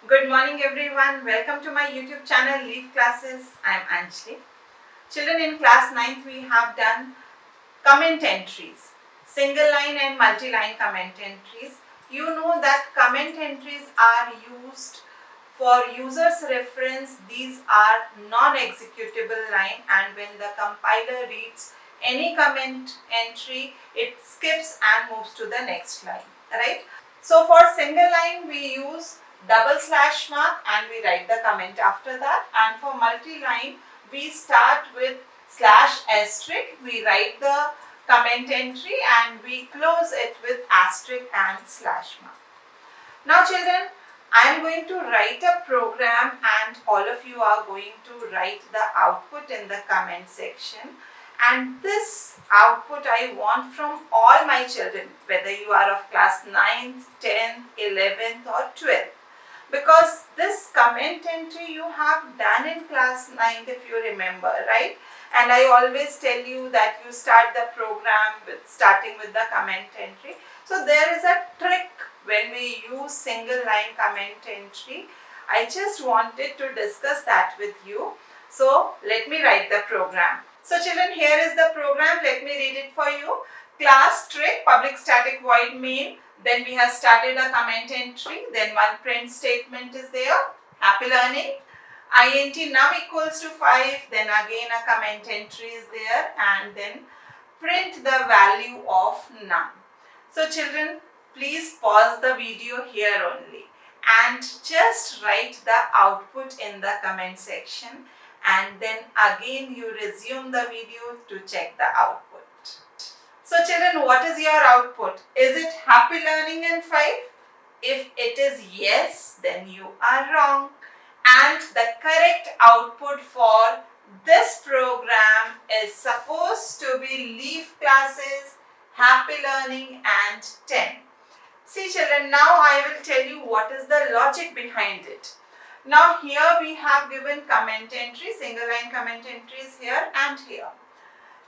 Good morning everyone. Welcome to my YouTube channel Leaf Classes. I am Anjali. Children, in class 9th we have done comment entries, single line and multi-line comment entries. You know that comment entries are used for users reference. These are non-executable line, and when the compiler reads any comment entry, it skips and moves to the next line, right? So for single line we use double slash mark and we write the comment after that, and for multi-line we start with slash asterisk, we write the comment entry and we close it with asterisk and slash mark. Now children, I am going to write a program and all of you are going to write the output in the comment section, and this output I want from all my children, whether you are of class 9th, 10th, 11th or 12th, because this comment entry you have done in class 9th if you remember, right? And I always tell you that you start the program with starting with the comment entry. So there is a trick when we use single line comment entry. I just wanted to discuss that with you. So let me write the program. So children, here is the program. Let me read it for you. Class trick public static void main. Then we have started a comment entry. Then one print statement is there. Happy learning. Int num equals to 5. Then again a comment entry is there, and then print the value of num. So children, please pause the video here only and just write the output in the comment section, and then again you resume the video to check the output. So children, what is your output? Is it happy learning and 5? If it is yes, then you are wrong. And the correct output for this program is supposed to be Leaf Classes, Happy Learning and 10. See children, now I will tell you what is the logic behind it. Now here we have given comment entry, single line comment entries here and here.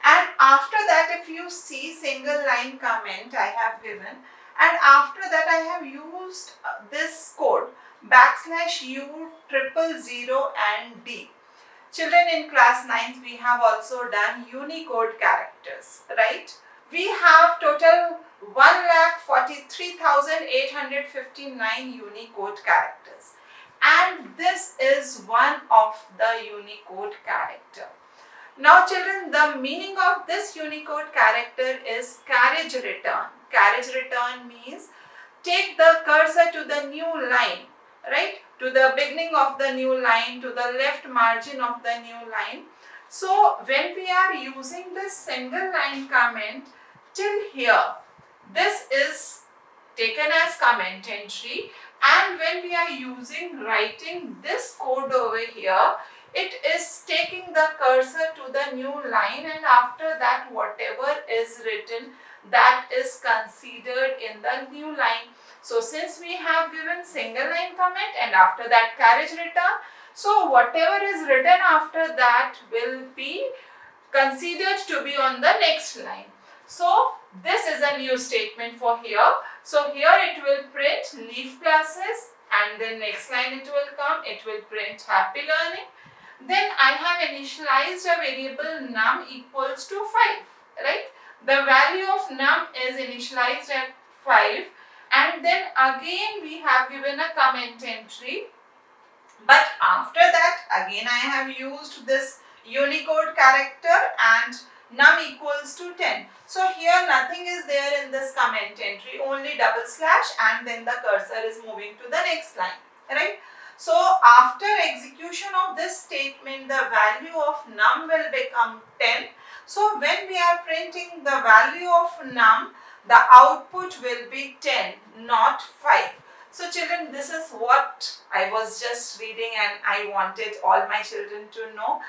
And after that, if you see single line comment I have given, and after that I have used this code \u triple 0 and D. Children, in class 9th we have also done Unicode characters, right? We have total 1,43,859 Unicode characters, and this is one of the Unicode character. Now children, the meaning of this Unicode character is carriage return. Carriage return means take the cursor to the new line, right? To the beginning of the new line, to the left margin of the new line. So when we are using this single line comment till here, this is taken as comment entry, and when we are writing this code over here, it is taking the cursor to the new line, and after that whatever is written, that is considered in the new line. So since we have given single line comment and after that carriage return, so whatever is written after that will be considered to be on the next line. So this is a new statement for here. So here it will print Leaf Classes, and then next line it will come, it will print Happy Learning. Then I have initialized a variable num equals to 5, right? The value of num is initialized at 5, and then again we have given a comment entry, but after that again I have used this Unicode character and num equals to 10. So here nothing is there in this comment entry, only double slash, and then the cursor is moving to the next line, right? So after execution of this statement, the value of num will become 10. So when we are printing the value of num, the output will be 10, not 5. So children, this is what I was just reading and I wanted all my children to know,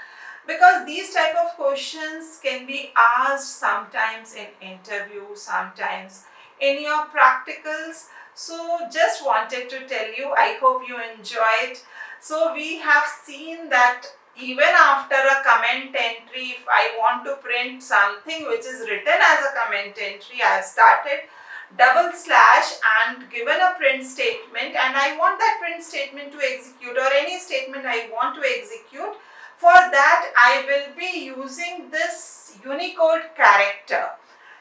because these type of questions can be asked sometimes in interview, sometimes in your practicals. So just wanted to tell you, I hope you enjoyed. So we have seen that even after a comment entry, if I want to print something which is written as a comment entry, I have started double slash and given a print print statement and I want that print statement to execute, or any statement I want to execute. For that I will be using this Unicode character,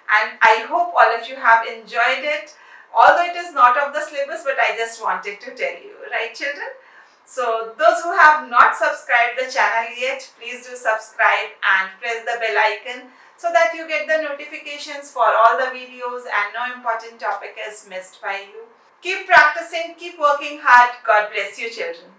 and I hope all of you have enjoyed it. Although it is not of the syllabus, but I just wanted to tell you, right children? So those who have not subscribed the channel yet, please do subscribe and press the bell icon so that you get the notifications for all the videos and no important topic is missed by you. Keep practicing, keep working hard. God bless you children.